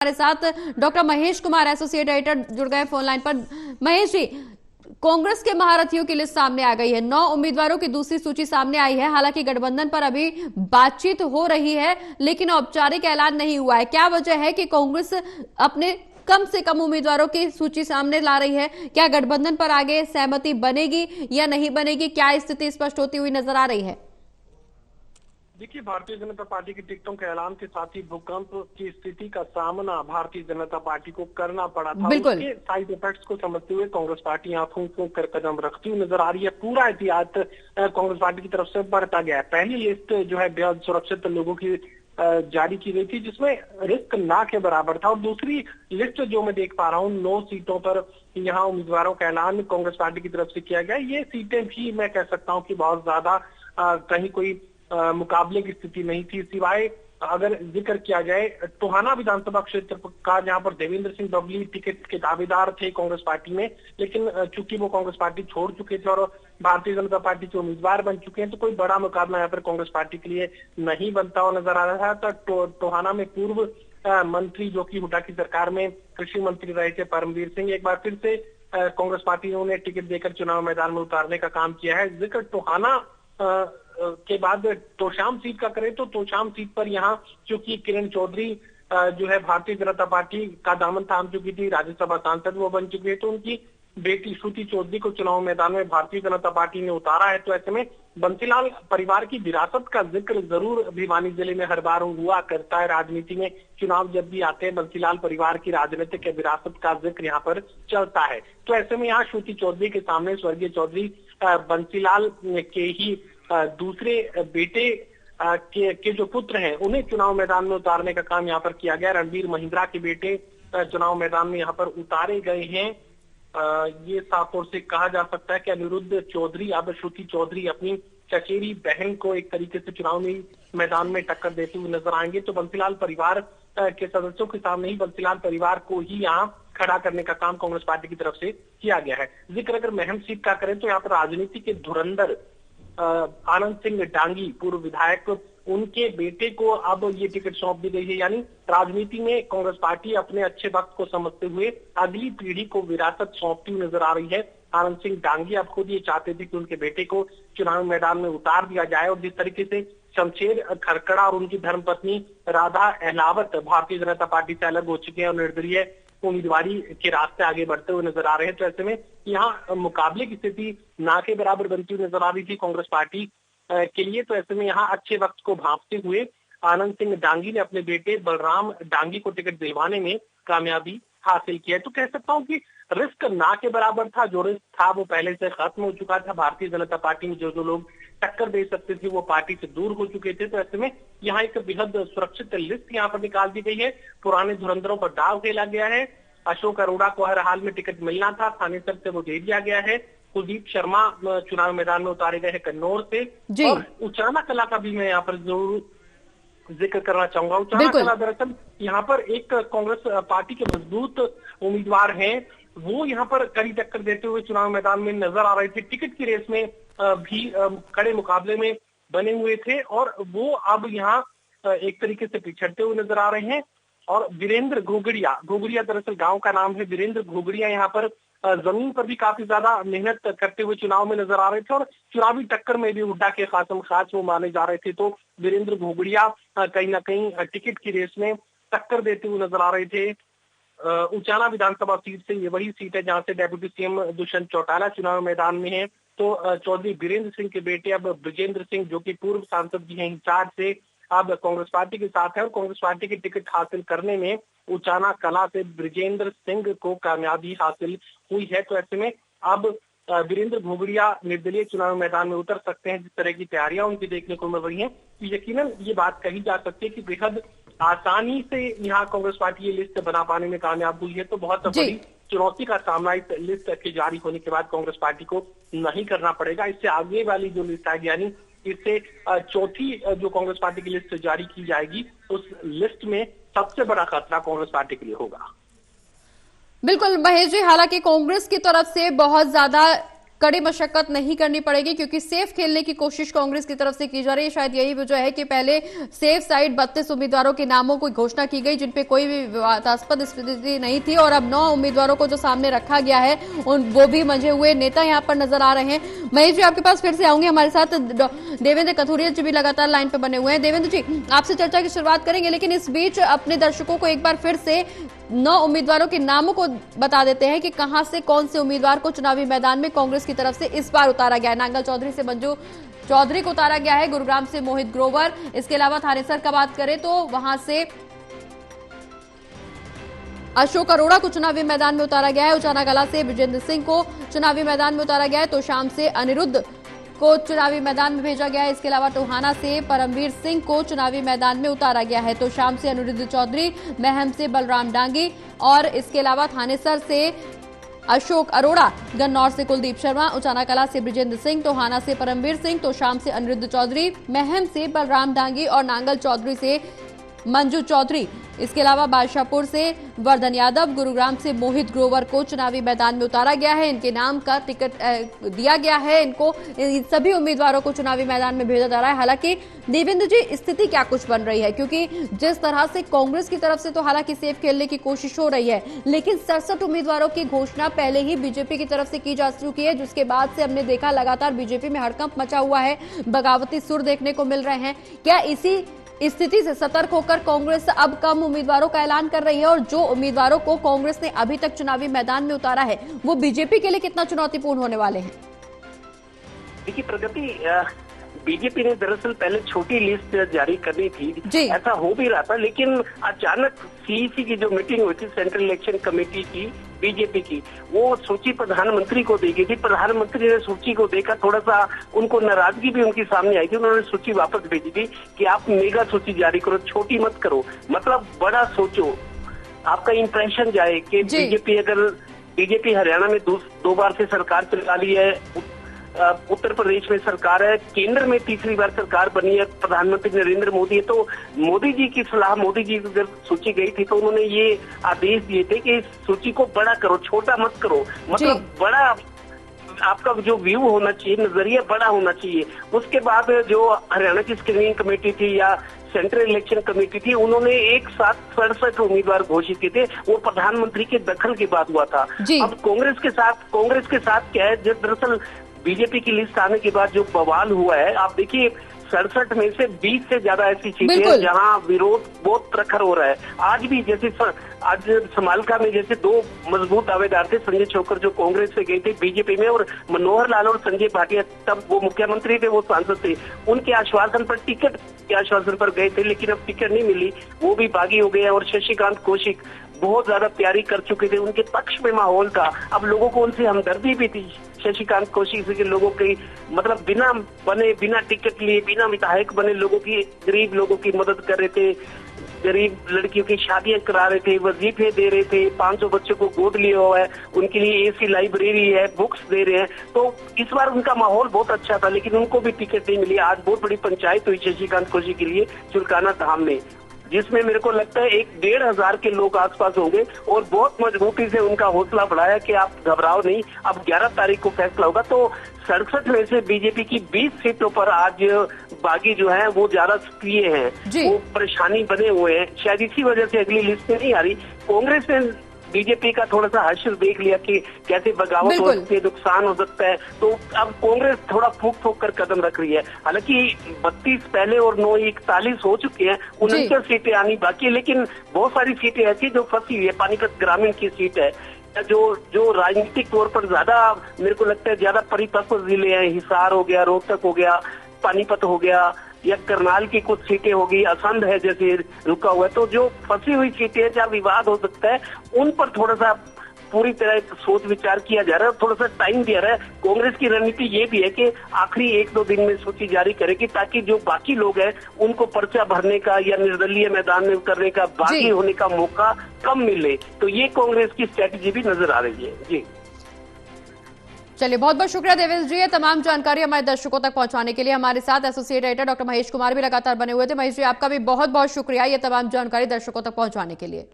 हमारे साथ doctor Mahesh Kumar associate editor जुड़ गए फोन लाइन पर। महेश जी, कांग्रेस के महारथियों की लिस्ट सामने आ गई है, 9 उम्मीदवारों की दूसरी सूची सामने आई है। हालांकि गठबंधन पर अभी बातचीत हो रही है, लेकिन औपचारिक ऐलान नहीं हुआ है। क्या वजह है कि कांग्रेस अपने कम से कम उम्मीदवारों की सूची सामने ला रही है? क्या गठबंधन पर आगे सहमति बनेगी या नहीं बनेगी? क्या स्थिति स्पष्ट होती हुई नजर आ रही है? देखिए, भारतीय जनता पार्टी की टिकटों के ऐलान के साथ ही भूकंप की स्थिति का सामना भारतीय जनता पार्टी को करना पड़ा था। उसके साइड इफेक्ट्स को समझते हुए कांग्रेस पार्टी यहाँ फूंक फूंक कर कदम रखती हुई नजर आ रही है। पूरा एहतियात कांग्रेस पार्टी की तरफ से बरता गया है। पहली लिस्ट जो है बेहद सुरक्षित लोगों की जारी की गई थी, जिसमें रिस्क ना के बराबर था। और दूसरी लिस्ट जो मैं देख पा रहा हूँ, 9 सीटों पर यहाँ उम्मीदवारों का ऐलान कांग्रेस पार्टी की तरफ से किया गया। ये सीटें भी मैं कह सकता हूँ कि बहुत ज्यादा कहीं कोई मुकाबले की स्थिति नहीं थी, सिवाय अगर जिक्र किया जाए टोहाना विधानसभा क्षेत्र का, जहां पर देवेंद्र सिंह बबली टिकट के दावेदार थे कांग्रेस पार्टी में, लेकिन चूंकि वो कांग्रेस पार्टी छोड़ चुके थे और भारतीय जनता पार्टी के उम्मीदवार बन चुके हैं, तो कोई बड़ा मुकाबला यहाँ पर कांग्रेस पार्टी के लिए नहीं बनता हुआ नजर आ रहा था। तो टोहाना में पूर्व मंत्री जो कि हुड्डा की सरकार में कृषि मंत्री रहे थे परमवीर सिंह, एक बार फिर से कांग्रेस पार्टी ने उन्हें टिकट देकर चुनाव मैदान में उतारने का काम किया है। जिक्र टोहाना के बाद तोशाम सीट का करें तो तोशाम सीट पर यहाँ चूंकि किरण चौधरी जो है भारतीय जनता पार्टी का दामन थाम चुकी थी, राज्यसभा सांसद वो बन चुकी है, तो उनकी बेटी श्रुति चौधरी को चुनाव मैदान में भारतीय जनता पार्टी ने उतारा है। तो ऐसे में बंसीलाल परिवार की विरासत का जिक्र जरूर भिवानी जिले में हर बार हुआ करता है। राजनीति में चुनाव जब भी आते हैं, बंसीलाल परिवार की राजनीतिक विरासत का जिक्र यहाँ पर चलता है। तो ऐसे में यहाँ श्रुति चौधरी के सामने स्वर्गीय चौधरी बंसीलाल के ही दूसरे बेटे के जो पुत्र हैं, उन्हें चुनाव मैदान में उतारने का काम यहाँ पर किया गया। रणबीर महिंद्रा के बेटे चुनाव मैदान में यहाँ पर उतारे गए हैं। ये साफ तौर से कहा जा सकता है कि अनिरुद्ध चौधरी, अब श्रुति चौधरी अपनी चचेरी बहन को एक तरीके से चुनाव में मैदान में टक्कर देते हुए नजर आएंगे। तो बंसीलाल परिवार के सदस्यों के सामने ही बंसीलाल परिवार को ही यहाँ खड़ा करने का काम कांग्रेस पार्टी की तरफ से किया गया है। जिक्र अगर महम सीट का करें तो यहाँ पर राजनीति के धुरंधर आनंद सिंह डांगी, पूर्व विधायक, उनके बेटे को अब ये टिकट सौंप दी गई है। यानी राजनीति में कांग्रेस पार्टी अपने अच्छे वक्त को समझते हुए अगली पीढ़ी को विरासत सौंपती हुई नजर आ रही है। आनंद सिंह डांगी अब खुद ये चाहते थे कि उनके बेटे को चुनाव मैदान में उतार दिया जाए, और जिस तरीके से शमशेर खरकड़ा और उनकी धर्मपत्नी राधा अहलावत भारतीय जनता पार्टी से अलग हो चुके हैं और निर्दलीय उम्मीदवारी के रास्ते आगे बढ़ते हुए नजर आ रहे हैं। तो ऐसे में यहाँ मुकाबले की स्थिति ना के बराबर बनती हुई नजर आ रही थी कांग्रेस पार्टी के लिए। तो ऐसे में यहाँ अच्छे वक्त को भांपते हुए आनंद सिंह डांगी ने अपने बेटे बलराम डांगी को टिकट दिलवाने में कामयाबी हासिल की है। तो कह सकता हूँ कि रिस्क ना के बराबर था। जो रिस्क था वो पहले से खत्म हो चुका था। भारतीय जनता पार्टी में जो लोग टक्कर दे सकते थे वो पार्टी से दूर हो चुके थे। तो ऐसे में यहाँ एक बेहद सुरक्षित लिस्ट यहाँ पर निकाल दी गई है। पुराने धुरंधरों पर दाव खेला गया है। अशोक अरोड़ा को हर हाल में टिकट मिलना था, थाने सर से वो दे दिया गया है। कुलदीप शर्मा चुनाव मैदान में उतारे गए हैं कन्नौर से। और उचाना कला का भी मैं यहाँ पर जरूर जिक्र करना चाहूंगा। उचाना कला दरअसल यहाँ पर एक कांग्रेस पार्टी के मजबूत उम्मीदवार हैं, वो यहाँ पर कड़ी टक्कर देते हुए चुनाव मैदान में नजर आ रहे थे। टिकट की रेस में भी कड़े मुकाबले में बने हुए थे और वो अब यहाँ एक तरीके से पिछड़ते हुए नजर आ रहे हैं। और वीरेंद्र घोगड़िया दरअसल गांव का नाम है। वीरेंद्र घोगड़िया यहाँ पर जमीन पर भी काफी ज्यादा मेहनत करते हुए चुनाव में नजर आ रहे थे और चुनावी टक्कर में भी हुड्डा के खासम खास वो माने जा रहे थे। तो वीरेंद्र घोगड़िया कहीं ना कहीं टिकट की रेस में टक्कर देते हुए नजर आ रहे थे। उचाना विधानसभा सीट से, ये वही सीट है जहां से डेप्यूटी सीएम दुष्यंत चौटाला चुनाव मैदान में है। तो चौधरी बीरेंद्र सिंह के बेटे अब ब्रजेंद्र सिंह, जो कि पूर्व सांसद भी हैं इंचार्ज से, अब कांग्रेस पार्टी के साथ है और कांग्रेस पार्टी की टिकट हासिल करने में उचाना कला से ब्रजेंद्र सिंह को कामयाबी हासिल हुई है। तो ऐसे में अब वीरेंद्र घोगड़िया निर्दलीय चुनाव मैदान में उतर सकते हैं। जिस तरह की तैयारियां उनकी देखने को मिल रही हैं, तो यकीनन ये बात कही जा सकती है कि बेहद आसानी से यहाँ कांग्रेस पार्टी ये लिस्ट बना पाने में कामयाब हुई है। तो बहुत बड़ी चुनौती का सामना इस लिस्ट के जारी होने के बाद कांग्रेस पार्टी को नहीं करना पड़ेगा। इससे आगे वाली जो लिस्ट आएगी, यानी इससे चौथी जो कांग्रेस पार्टी की लिस्ट जारी की जाएगी, उस लिस्ट में सबसे बड़ा खतरा कांग्रेस पार्टी के लिए होगा। बिल्कुल महेश जी, हालांकि कांग्रेस की तरफ से बहुत ज्यादा कड़ी मशक्कत नहीं करनी पड़ेगी, क्योंकि सेफ खेलने की कोशिश कांग्रेस की तरफ से की जा रही है। शायद यही वजह है कि पहले सेफ साइड 32 उम्मीदवारों के नामों की घोषणा की गई जिनपे कोई भी विवादास्पद स्थिति नहीं थी, और अब 9 उम्मीदवारों को जो सामने रखा गया है वो भी मंझे हुए नेता यहाँ पर नजर आ रहे हैं। महेश जी, आपके पास फिर से आऊंगे। हमारे साथ देवेंद्र कथुरिया जी भी लगातार लाइन पर बने हुए हैं। देवेंद्र जी, आपसे चर्चा की शुरुआत करेंगे, लेकिन इस बीच अपने दर्शकों को एक बार फिर से 9 उम्मीदवारों के नामों को बता देते हैं कि कहां से कौन से उम्मीदवार को चुनावी मैदान में कांग्रेस की तरफ से इस बार उतारा गया है। नांगल चौधरी से मंजू चौधरी को उतारा गया है, गुरुग्राम से मोहित ग्रोवर, इसके अलावा थानेसर का बात करें तो वहां से अशोक अरोड़ा को चुनावी मैदान में उतारा गया है, उचाना कला से विजेंद्र सिंह को चुनावी मैदान में उतारा गया है, तो शाम से अनिरुद्ध को चुनावी मैदान में भेजा गया है। इसके अलावा टोहाना से परमवीर सिंह को चुनावी मैदान में उतारा गया है, तो शाम से अनिरुद्ध चौधरी, महम से बलराम डांगी, और इसके अलावा थानेसर से अशोक अरोड़ा, गन्नौर से कुलदीप शर्मा, उचाना कला से ब्रिजेंद्र सिंह, टोहाना से परमवीर सिंह, तो शाम से अनिरुद्ध चौधरी, महम से बलराम डांगी और नांगल चौधरी से मंजू चौधरी। इसके अलावा बादशाहपुर से वर्धन यादव, गुरुग्राम से मोहित ग्रोवर को चुनावी मैदान में उतारा गया है। इनके नाम का टिकट दिया गया है, इनको इन सभी उम्मीदवारों को चुनावी मैदान में भेजा जा रहा है। हालांकि देवेंद्र जी, स्थिति क्या कुछ बन रही है, क्योंकि जिस तरह से कांग्रेस की तरफ से तो हालांकि सेफ खेलने की कोशिश हो रही है, लेकिन 67 उम्मीदवारों की घोषणा पहले ही बीजेपी की तरफ से की जा चुकी है, जिसके बाद से हमने देखा लगातार बीजेपी में हड़कंप मचा हुआ है, बगावती सुर देखने को मिल रहे हैं। क्या इसी स्थिति से सतर्क होकर कांग्रेस अब कम उम्मीदवारों का ऐलान कर रही है, और जो उम्मीदवारों को कांग्रेस ने अभी तक चुनावी मैदान में उतारा है वो बीजेपी के लिए कितना चुनौतीपूर्ण होने वाले हैं? देखिए प्रगति, बीजेपी ने दरअसल पहले छोटी लिस्ट जारी करनी थी, ऐसा हो भी रहा था, लेकिन अचानक सीईसी की जो मीटिंग हुई थी सेंट्रल इलेक्शन कमेटी की बीजेपी की, वो सूची प्रधानमंत्री को दी गई थी। प्रधानमंत्री ने सूची को देखा, थोड़ा सा उनको नाराजगी भी उनकी सामने आई थी, उन्होंने सूची वापस भेजी थी कि आप मेगा सूची जारी करो, छोटी मत करो, मतलब बड़ा सोचो, आपका इंप्रेशन जाए कि बीजेपी हरियाणा में दो बार से सरकार चला ली है, उत्तर प्रदेश में सरकार है, केंद्र में तीसरी बार सरकार बनी है, प्रधानमंत्री नरेंद्र मोदी है, तो मोदी जी की सलाह, मोदी जी की जब सूची गई थी तो उन्होंने ये आदेश दिए थे कि इस सूची को बड़ा करो, छोटा मत करो, मतलब बड़ा आपका जो व्यू होना चाहिए, नजरिया बड़ा होना चाहिए। उसके बाद जो हरियाणा की स्क्रीनिंग कमेटी थी या सेंट्रल इलेक्शन कमेटी थी, उन्होंने एक साथ 67 उम्मीदवार घोषित किए थे, वो प्रधानमंत्री के दखल के बाद हुआ था। अब कांग्रेस के साथ क्या है, जब दरअसल बीजेपी की लिस्ट आने के बाद जो बवाल हुआ है, आप देखिए 67 में से 20 से ज्यादा ऐसी सीटें हैं जहां विरोध बहुत प्रखर हो रहा है। आज भी जैसे आज समालखा में जैसे 2 मजबूत दावेदार थे, संजय छोकर जो कांग्रेस से गए थे बीजेपी में, और मनोहर लाल और संजय भाटिया, तब वो मुख्यमंत्री थे, वो सांसद थे, उनके आश्वासन पर, टिकट के आश्वासन पर गए थे, लेकिन अब टिकट नहीं मिली, वो भी बागी हो गए। और शशिकांत कौशिक बहुत ज्यादा तैयारी कर चुके थे, उनके पक्ष में माहौल था, अब लोगों को उनसे हमदर्दी भी थी शशिकांत कौशिक से, लोगों की मतलब बिना टिकट लिए, बिना विधायक बने गरीब लोगों की मदद कर रहे थे, गरीब लड़कियों की शादियां करा रहे थे, वजीफे दे रहे थे, 500 बच्चों को गोद लिया हुआ है, उनके लिए एसी लाइब्रेरी है, बुक्स दे रहे हैं। तो इस बार उनका माहौल बहुत अच्छा था, लेकिन उनको भी टिकट नहीं मिली। आज बहुत बड़ी पंचायत हुई शशिकांत कौशिक के लिए चुलकाना धाम में, जिसमें मेरे को लगता है 1,500 के लोग आसपास होंगे, और बहुत मजबूती से उनका हौसला बढ़ाया कि आप घबराओ नहीं, अब 11 तारीख को फैसला होगा। तो 67 में से बीजेपी की 20 सीटों पर आज बागी जो है वो ज्यादा सक्रिय हैं, वो परेशानी बने हुए हैं, शायद इसी वजह से अगली लिस्ट में नहीं आ रही। कांग्रेस ने बीजेपी का थोड़ा सा हश्र देख लिया कि कैसे बगावत हो सकती है, नुकसान हो सकता है, तो अब कांग्रेस थोड़ा फूक कर कदम रख रही है। हालांकि 32 पहले और 9 41 हो चुके हैं, 69 सीटें आनी बाकी है, लेकिन बहुत सारी सीटें ऐसी जो फंसी हुई है। पानीपत ग्रामीण की सीट है, जो राजनीतिक तौर पर ज्यादा मेरे को लगता है ज्यादा परिपक्व जिले हैं, हिसार हो गया, रोहतक हो गया, पानीपत हो गया, या करनाल की कुछ सीटें होगी, असंध है जैसे रुका हुआ है, तो जो फंसी हुई सीटें हैं जहाँ विवाद हो सकता है, उन पर थोड़ा सा पूरी तरह सोच विचार किया जा रहा है, थोड़ा सा टाइम दिया रहा है। कांग्रेस की रणनीति ये भी है कि आखिरी 1-2 दिन में सूची जारी करेगी, ताकि जो बाकी लोग हैं उनको पर्चा भरने का या निर्दलीय मैदान में करने का, बागी होने का मौका कम मिले। तो ये कांग्रेस की स्ट्रेटेजी भी नजर आ रही है। जी चलिए, बहुत बहुत शुक्रिया देवेंद्र जी, तमाम जानकारी हमारे दर्शकों तक पहुंचाने के लिए। हमारे साथ associate editor doctor Mahesh Kumar भी लगातार बने हुए थे। महेश जी, आपका भी बहुत बहुत शुक्रिया ये तमाम जानकारी दर्शकों तक पहुंचाने के लिए।